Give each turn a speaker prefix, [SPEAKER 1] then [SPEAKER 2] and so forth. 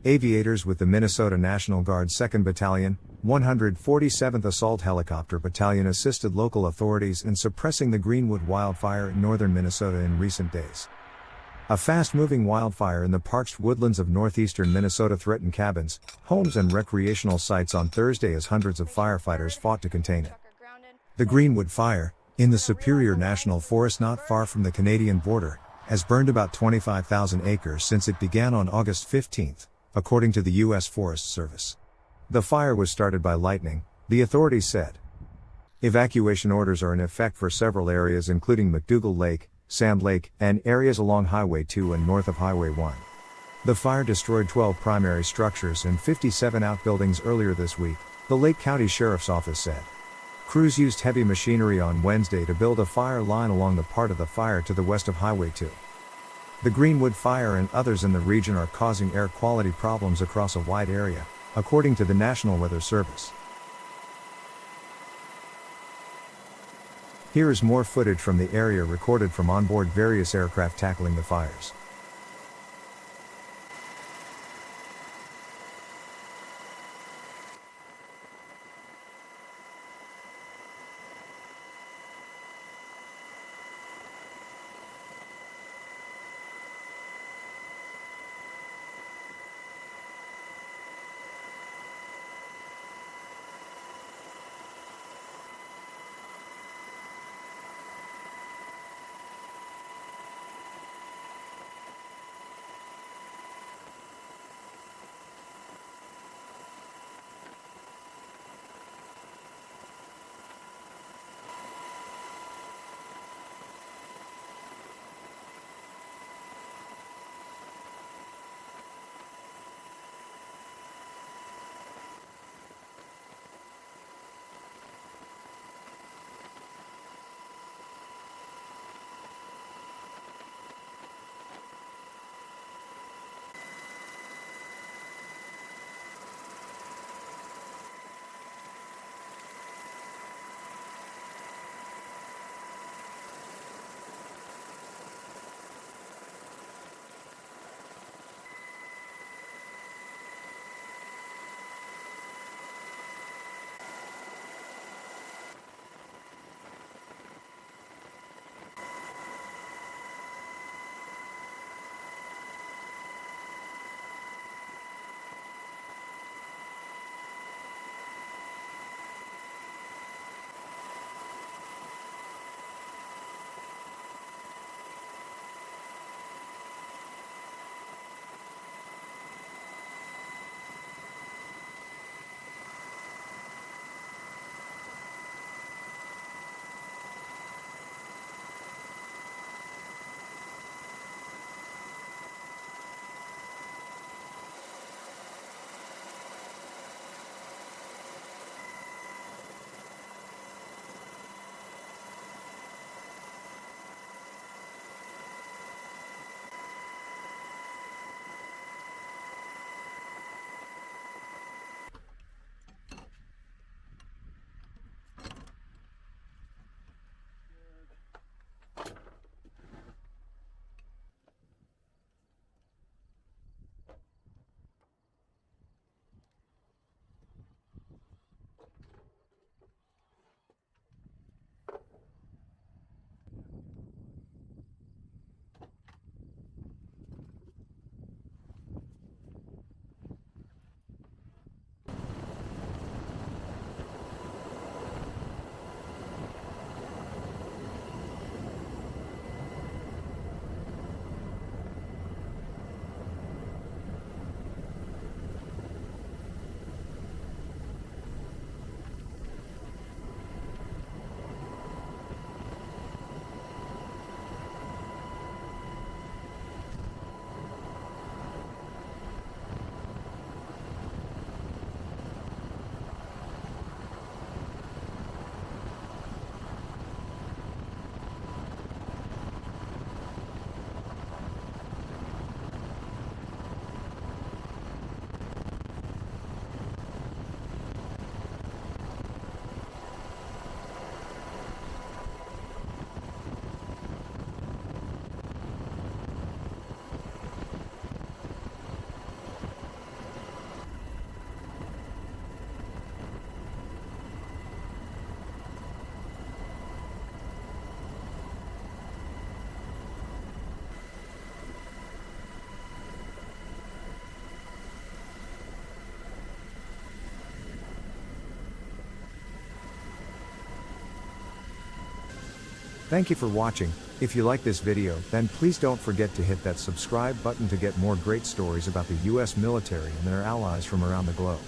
[SPEAKER 1] Aviators with the Minnesota National Guard 2nd Battalion, 147th Assault Helicopter Battalion assisted local authorities in suppressing the Greenwood Wildfire in northern Minnesota in recent days. A fast-moving wildfire in the parched woodlands of northeastern Minnesota threatened cabins, homes and recreational sites on Thursday as hundreds of firefighters fought to contain it. The Greenwood Fire, in the Superior National Forest not far from the Canadian border, has burned about 25,000 acres since it began on August 15, according to the U.S. Forest Service. The fire was started by lightning, the authorities said. Evacuation orders are in effect for several areas including McDougal Lake, Sand Lake, and areas along Highway 2 and north of Highway 1. The fire destroyed 12 primary structures and 57 outbuildings earlier this week, the Lake County Sheriff's Office said. Crews used heavy machinery on Wednesday to build a fire line along the part of the fire to the west of Highway 2. The Greenwood Fire and others in the region are causing air quality problems across a wide area, according to the National Weather Service. Here is more footage from the area recorded from onboard various aircraft tackling the fires. Thank you for watching. If you like this video, then please don't forget to hit that subscribe button to get more great stories about the US military and their allies from around the globe.